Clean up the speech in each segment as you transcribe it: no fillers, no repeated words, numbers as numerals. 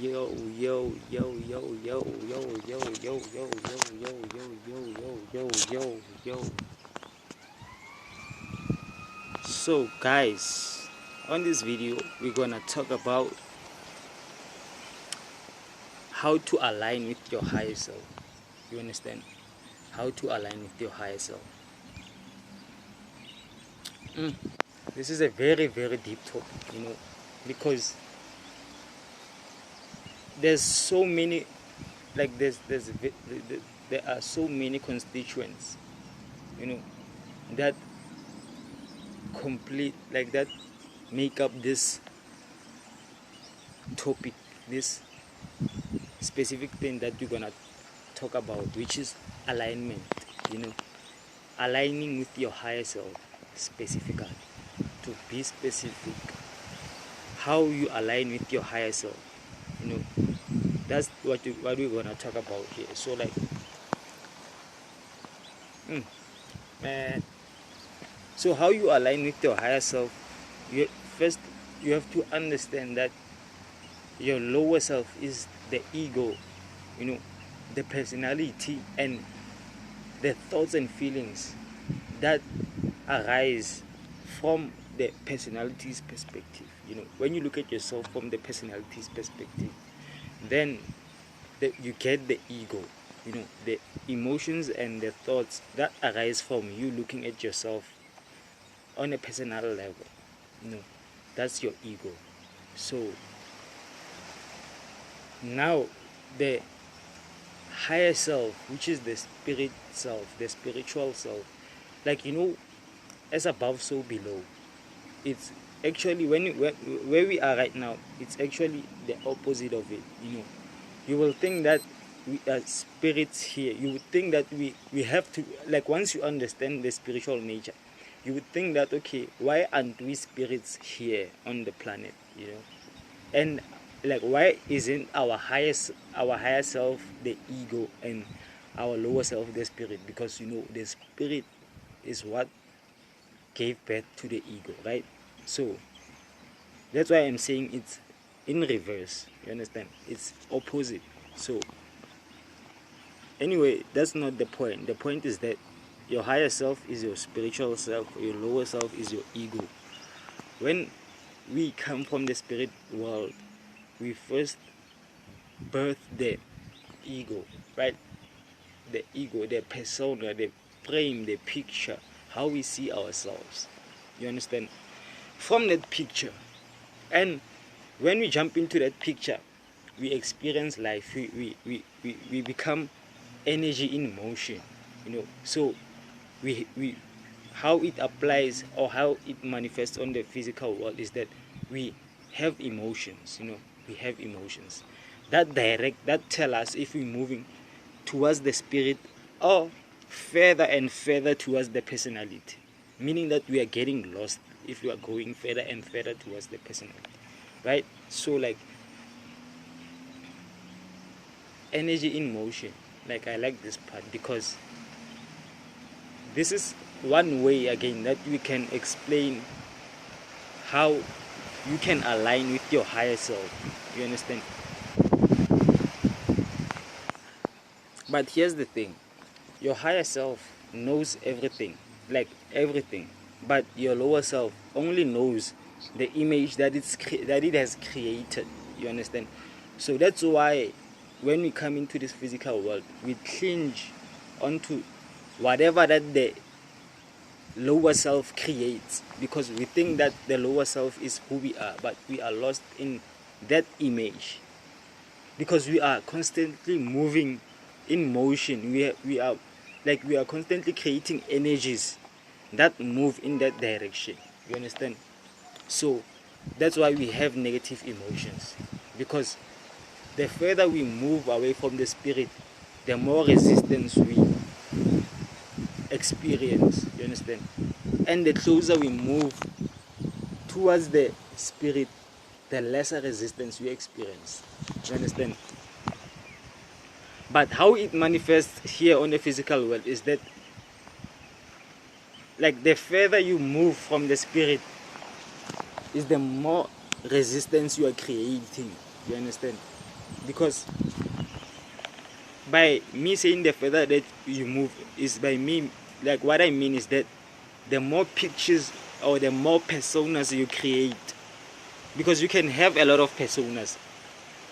Yo, yo, yo, yo, yo, yo, yo, yo, yo, yo, yo, yo, yo, yo, yo, yo. So guys, on this video we're gonna talk about how to align with your higher self. You understand? How to align with your higher self. This is a very, very deep topic, because there's so many, like there are so many constituents, that that make up this topic, this specific thing that we're gonna talk about, which is alignment. Aligning with your higher self specifically. To be specific, how you align with your higher self, that's what we're gonna talk about here. So so how you align with your higher self, first you have to understand that your lower self is the ego, the personality and the thoughts and feelings that arise from the personality's perspective. When you look at yourself from the personality's perspective, then you get the ego, the emotions and the thoughts that arise from you looking at yourself on a personal level. That's your ego. So now the higher self, which is the spirit self, the spiritual self, as above so below, it's actually where we are right now, it's actually the opposite of it. You will think that we are spirits here. You would think that we have to, once you understand the spiritual nature, you would think that, okay, why aren't we spirits here on the planet? And why isn't our higher self the ego and our lower self the spirit? Because the spirit is what gave birth to the ego, right? So that's why I'm saying it's in reverse. You understand? It's opposite. So anyway, that's not the point. The point is that your higher self is your spiritual self, your lower self is your ego. When we come from the spirit world, we first birth the ego, right? The ego, the persona, the frame, the picture, how we see ourselves. You understand? From that picture, and when we jump into that picture, we experience life. We become energy in motion. So we how it applies or how it manifests on the physical world is that we have emotions. We have emotions that tell us if we're moving towards the spirit or further and further towards the personality, meaning that we are getting lost if we are going further and further towards the personality, right? So energy in motion, I like this part because this is one way again that we can explain how you can align with your higher self. You understand? But here's the thing, your higher self knows everything, but your lower self only knows the image that it has created. You understand? So that's why when we come into this physical world, we cling onto whatever that the lower self creates, because we think that the lower self is who we are, but we are lost in that image because we are constantly moving in motion. We are constantly creating energies that move in that direction. You understand? So that's why we have negative emotions, because the further we move away from the spirit, the more resistance we experience. You understand? And the closer we move towards the spirit, the lesser resistance we experience. You understand? But how it manifests here on the physical world is that the further you move from the spirit is the more resistance you are creating. You understand? Because by me saying the further that you move is by me, like what I mean is that the more pictures or the more personas you create, because you can have a lot of personas.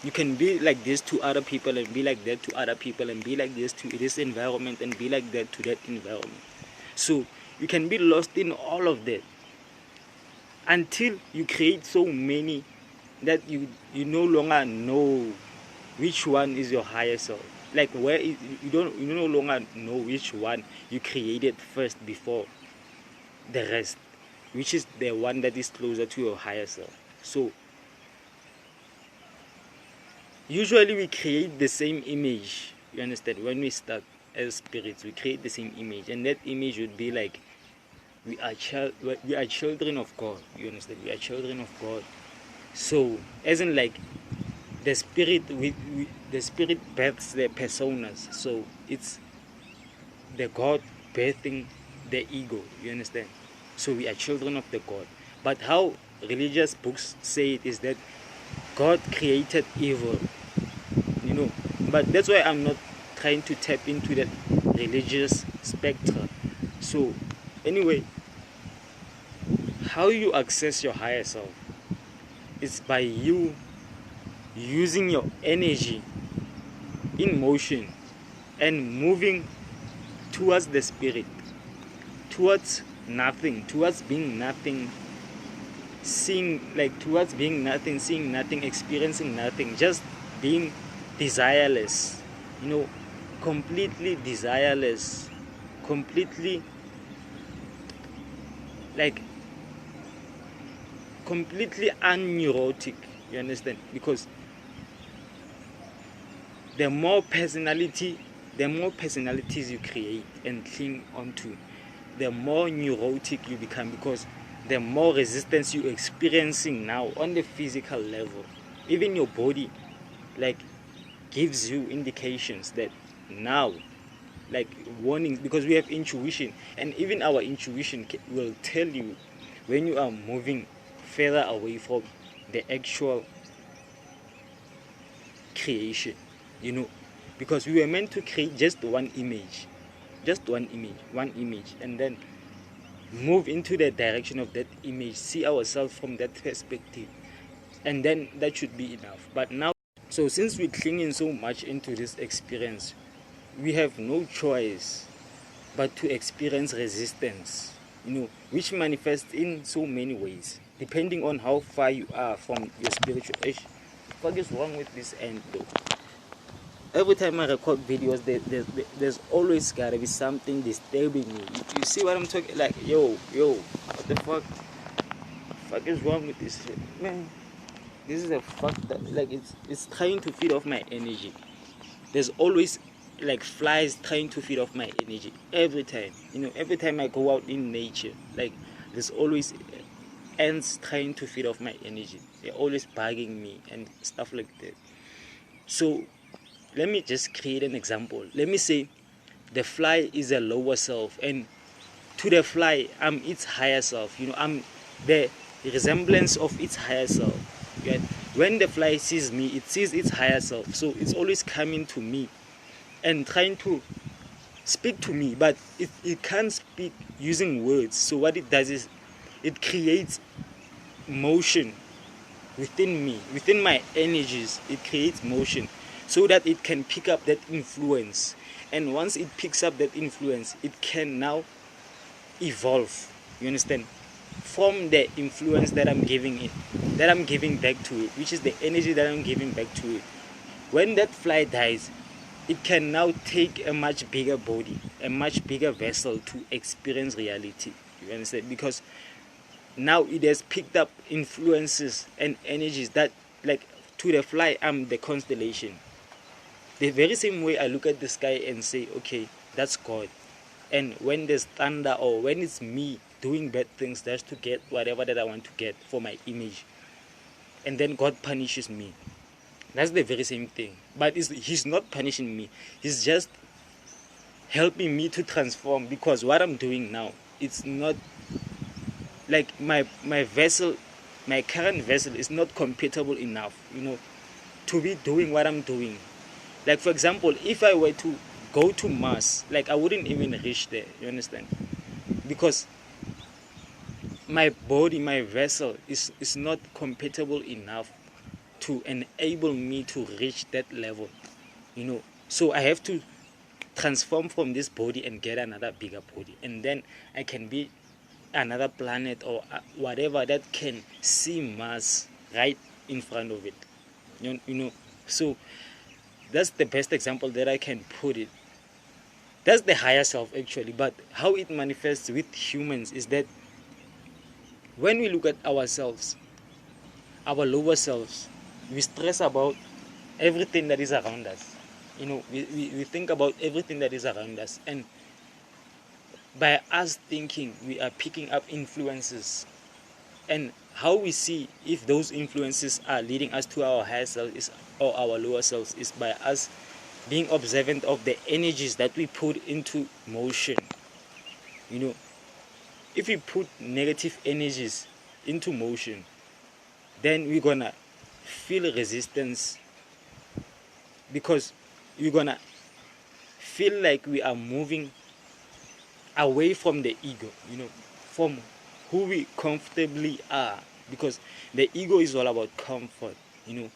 You can be like this to other people and be like that to other people and be like this to this environment and be like that to that environment. So you can be lost in all of that until you create so many that you no longer know which one is your higher self. Like where you no longer know which one you created first before the rest, which is the one that is closer to your higher self. So usually we create the same image, you understand? When we start as spirits, we create the same image, and that image would be like we are children of God, you understand? We are children of God. So as in like the spirit the spirit births the personas, so it's the God birthing the ego, you understand? So we are children of the God. But how religious books say it is that God created evil, you know. But that's why I'm not trying to tap into that religious spectrum. So anyway, how you access your higher self is by you using your energy in motion and moving towards the spirit, towards nothing, towards being nothing, towards being nothing, seeing nothing, experiencing nothing, just being desireless, you know, completely desireless, completely like completely unneurotic, you understand? Because the more personalities you create and cling onto, the more neurotic you become, because the more resistance you're experiencing now on the physical level. Even your body like gives you indications that now, like warnings, because we have intuition, and even our intuition will tell you when you are moving further away from the actual creation, you know, because we were meant to create just one image, and then move into the direction of that image, see ourselves from that perspective, and then that should be enough. But now, so since we're clinging so much into this experience, we have no choice but to experience resistance, you know, which manifests in so many ways, depending on how far you are from your spiritual age. What is wrong with this end though? Every time I record videos, there's always gotta be something disturbing me. You see what I'm talking? Like, yo, what the fuck is wrong with this shit, man? This is a fucked up. Like, it's trying to feed off my energy. There's always like flies trying to feed off my energy every time. You know, every time I go out in nature, like there's always ants trying to feed off my energy. They're always bugging me and stuff like that. So let me just create an example. Let me say the fly is a lower self, and to the fly I'm its higher self. You know, I'm the resemblance of its higher self. Right? When the fly sees me, it sees its higher self, so it's always coming to me and trying to speak to me, but it can't speak using words. So what it does is it creates motion within me, within my energies. It creates motion so that it can pick up that influence, and once it picks up that influence, it can now evolve, you understand, from the influence that I'm giving back to it, which is the energy that I'm giving back to it. When that fly dies, it can now take a much bigger body, a much bigger vessel to experience reality, you understand? Because now it has picked up influences and energies that, like, to the fly, I'm the constellation. The very same way I look at the sky and say, okay, that's God. And when there's thunder, or when it's me doing bad things just to get whatever that I want to get for my image, and then God punishes me, that's the very same thing. But he's not punishing me. He's just helping me to transform, because what I'm doing now, it's not like my vessel, my current vessel is not compatible enough, you know. to be doing what I'm doing. Like, for example, if I were to go to Mars, like, I wouldn't even reach there, you understand? Because my body, my vessel is not compatible enough to enable me to reach that level, you know. So I have to transform from this body and get another bigger body, and then I can be another planet or whatever that can see Mars right in front of it, you know. So that's the best example that I can put it. That's the higher self actually, but how it manifests with humans is that when we look at ourselves, our lower selves, we stress about everything that is around us. You know, we think about everything that is around us, and by us thinking, we are picking up influences, and how we see if those influences are leading us to our higher selves or our lower selves is by us being observant of the energies that we put into motion. You know, if we put negative energies into motion, then we're gonna feel resistance, because you're gonna feel like we are moving away from the ego, you know, from who we comfortably are, because the ego is all about comfort, you know,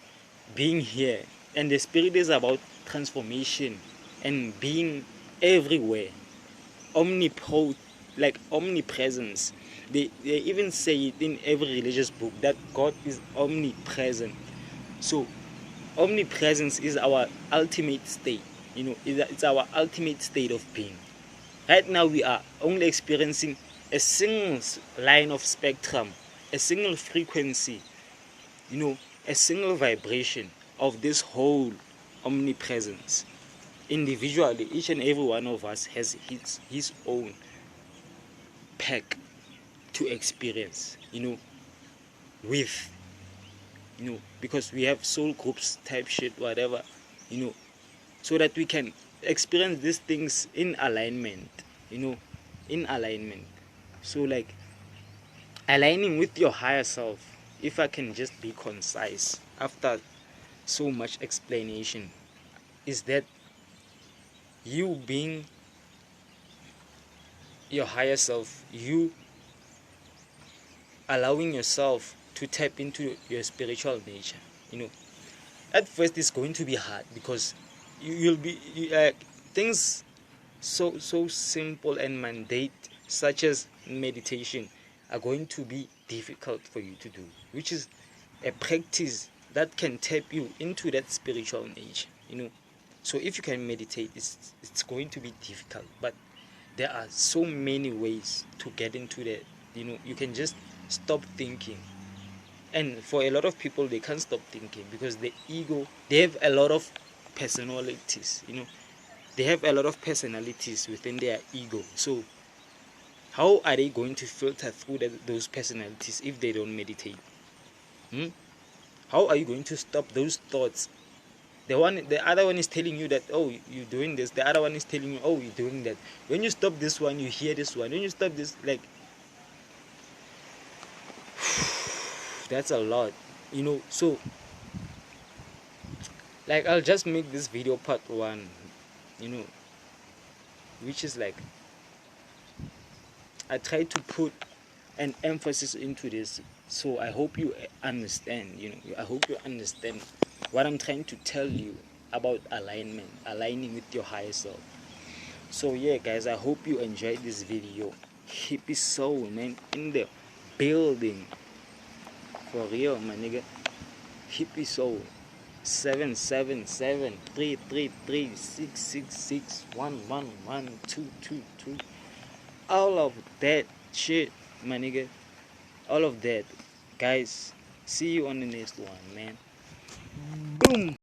being here, and the spirit is about transformation and being everywhere, omnipotent, like omnipresence. They even say it in every religious book that God is omnipresent. So omnipresence is our ultimate state, you know, it's our ultimate state of being. Right now we are only experiencing a single line of spectrum, a single frequency, you know, a single vibration of this whole omnipresence. Individually, each and every one of us has his own pack to experience, you know, with, you know, because we have soul groups type shit, whatever, you know, so that we can experience these things in alignment, you know, in alignment. So, like, aligning with your higher self, if I can just be concise after so much explanation, is that you being your higher self, you allowing yourself to tap into your spiritual nature. You know, at first it's going to be hard, because you'll be things so simple and mundane, such as meditation, are going to be difficult for you to do, which is a practice that can tap you into that spiritual nature, you know. So if you can meditate, it's going to be difficult, but there are so many ways to get into that. You know, you can just stop thinking. And for a lot of people, they can't stop thinking because the ego, they have a lot of personalities, you know, they have a lot of personalities within their ego. So how are they going to filter through those personalities if they don't meditate? How are you going to stop those thoughts? The other one is telling you that, oh, you're doing this. The other one is telling you, oh, you're doing that. When you stop this one, you hear this one. When you stop this, like, that's a lot, you know. So, like, I'll just make this video part 1, you know, which is like, I try to put an emphasis into this. So I hope you understand, you know, I hope you understand what I'm trying to tell you about alignment, aligning with your higher self. So yeah, guys, I hope you enjoyed this video. Hippie soul, man, in the building. For real, my nigga. Hippie soul. 777-333-666-111-222. All of that shit, my nigga. All of that. Guys, see you on the next one, man. Boom.